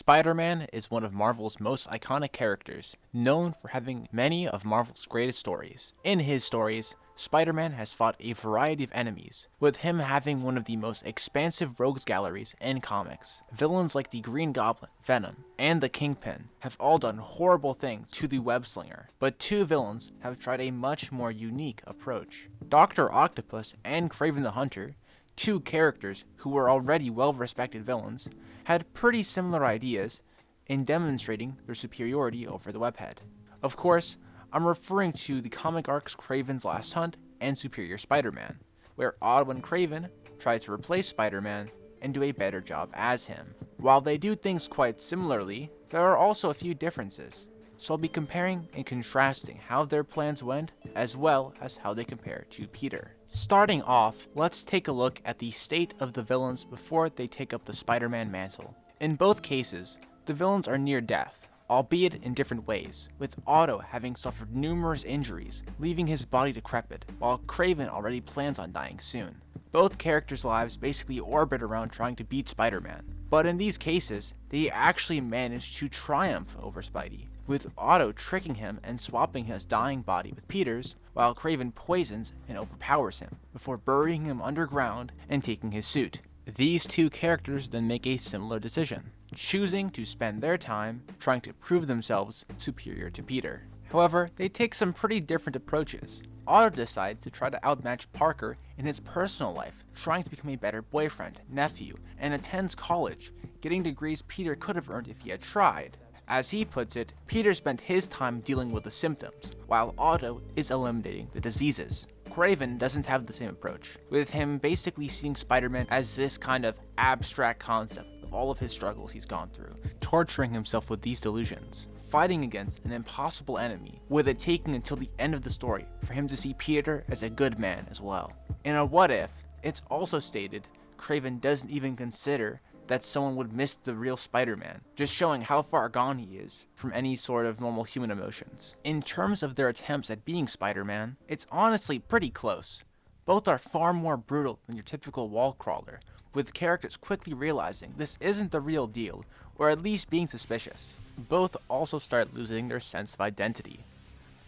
Spider-Man is one of Marvel's most iconic characters, known for having many of Marvel's greatest stories. In his stories, Spider-Man has fought a variety of enemies, with him having one of the most expansive rogues galleries in comics. Villains like the Green Goblin, Venom, and the Kingpin have all done horrible things to the Web-Slinger, but two villains have tried a much more unique approach. Dr. Octopus and Kraven the Hunter, two characters who were already well-respected villains, had pretty similar ideas in demonstrating their superiority over the webhead. Of course, I'm referring to the comic arcs Kraven's Last Hunt and Superior Spider-Man, where Otto and Kraven try to replace Spider-Man and do a better job as him. While they do things quite similarly, there are also a few differences, so I'll be comparing and contrasting how their plans went as well as how they compare to Peter. Starting off, let's take a look at the state of the villains before they take up the Spider-Man mantle. In both cases, the villains are near death, albeit in different ways, with Otto having suffered numerous injuries, leaving his body decrepit, while Kraven already plans on dying soon. Both characters' lives basically orbit around trying to beat Spider-Man, but in these cases, they actually manage to triumph over Spidey, with Otto tricking him and swapping his dying body with Peter's, while Kraven poisons and overpowers him, before burying him underground and taking his suit. These two characters then make a similar decision, choosing to spend their time trying to prove themselves superior to Peter. However, they take some pretty different approaches. Otto decides to try to outmatch Parker in his personal life, trying to become a better boyfriend, nephew, and attends college, getting degrees Peter could have earned if he had tried. As he puts it, Peter spent his time dealing with the symptoms, while Otto is eliminating the diseases. Kraven doesn't have the same approach, with him basically seeing Spider-Man as this kind of abstract concept of all of his struggles he's gone through, torturing himself with these delusions, fighting against an impossible enemy, with it taking until the end of the story for him to see Peter as a good man as well. In a what if, it's also stated Kraven doesn't even consider that someone would miss the real Spider-Man, just showing how far gone he is from any sort of normal human emotions. In terms of their attempts at being Spider-Man, it's honestly pretty close. Both are far more brutal than your typical wall crawler, with characters quickly realizing this isn't the real deal, or at least being suspicious. Both also start losing their sense of identity.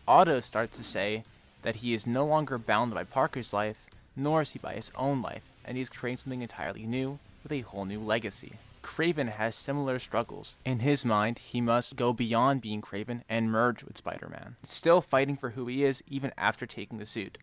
Otto starts to say that he is no longer bound by Parker's life, nor is he by his own life, and he's creating something entirely new, with a whole new legacy. Kraven has similar struggles. In his mind, he must go beyond being Kraven and merge with Spider-Man, still fighting for who he is even after taking the suit.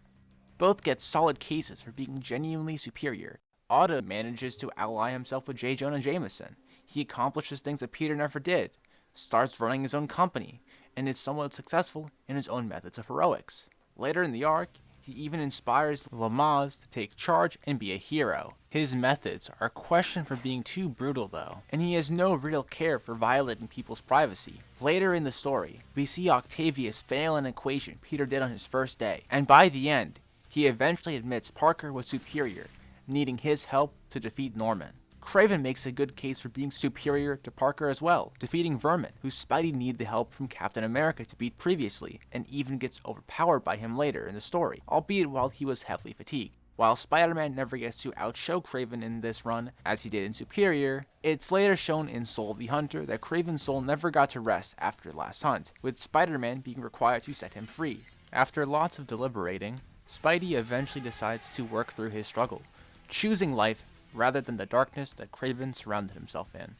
Both get solid cases for being genuinely superior. Otto manages to ally himself with J. Jonah Jameson. He accomplishes things that Peter never did, starts running his own company, and is somewhat successful in his own methods of heroics. Later in the arc, he even inspires Lamaze to take charge and be a hero. His methods are questioned for being too brutal though, and he has no real care for violating people's privacy. Later in the story, we see Octavius fail an equation Peter did on his first day, and by the end, he eventually admits Parker was superior, needing his help to defeat Norman. Kraven makes a good case for being superior to Parker as well, defeating Vermin, who Spidey needed the help from Captain America to beat previously, and even gets overpowered by him later in the story, albeit while he was heavily fatigued. While Spider-Man never gets to outshow Kraven in this run, as he did in Superior, it's later shown in Soul of the Hunter that Kraven's soul never got to rest after the last hunt, with Spider-Man being required to set him free. After lots of deliberating, Spidey eventually decides to work through his struggle, choosing life rather than the darkness that Kraven surrounded himself in,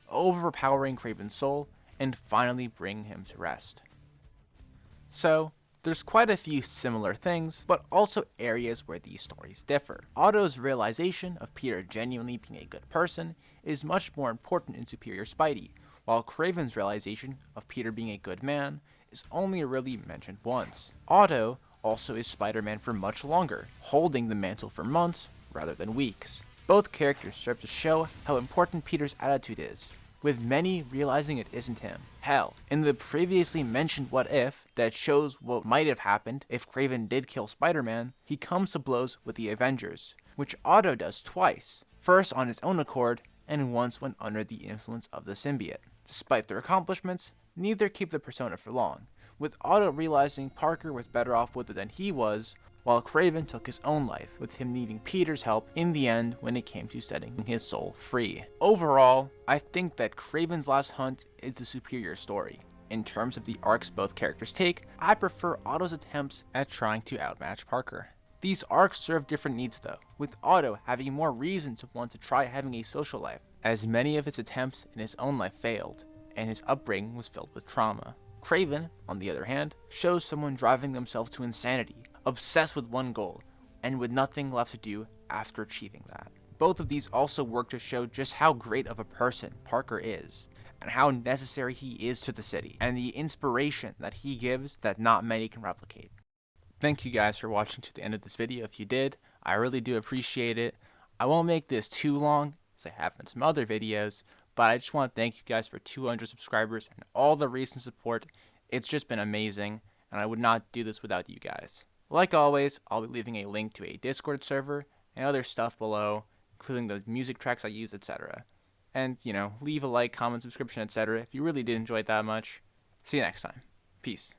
overpowering Kraven's soul and finally bringing him to rest. So, there's quite a few similar things, but also areas where these stories differ. Otto's realization of Peter genuinely being a good person is much more important in Superior Spidey, while Kraven's realization of Peter being a good man is only really mentioned once. Otto also is Spider-Man for much longer, holding the mantle for months rather than weeks. Both characters serve to show how important Peter's attitude is, with many realizing it isn't him. Hell, in the previously mentioned what if that shows what might have happened if Kraven did kill Spider-Man, he comes to blows with the Avengers, which Otto does twice, first on his own accord and once when under the influence of the symbiote. Despite their accomplishments, neither keep the persona for long, with Otto realizing Parker was better off with it than he was, while Kraven took his own life, with him needing Peter's help in the end when it came to setting his soul free. Overall, I think that Kraven's Last Hunt is the superior story. In terms of the arcs both characters take, I prefer Otto's attempts at trying to outmatch Parker. These arcs serve different needs though, with Otto having more reason to want to try having a social life, as many of his attempts in his own life failed, and his upbringing was filled with trauma. Kraven, on the other hand, shows someone driving themselves to insanity, obsessed with one goal, and with nothing left to do after achieving that. Both of these also work to show just how great of a person Parker is, and how necessary he is to the city, and the inspiration that he gives that not many can replicate. Thank you guys for watching to the end of this video. If you did, I really do appreciate it. I won't make this too long, as I have in some other videos, but I just want to thank you guys for 200 subscribers and all the recent support. It's just been amazing, and I would not do this without you guys. Like always, I'll be leaving a link to a Discord server and other stuff below, including the music tracks I use, etc. And, leave a like, comment, subscription, etc. if you really did enjoy it that much. See you next time. Peace.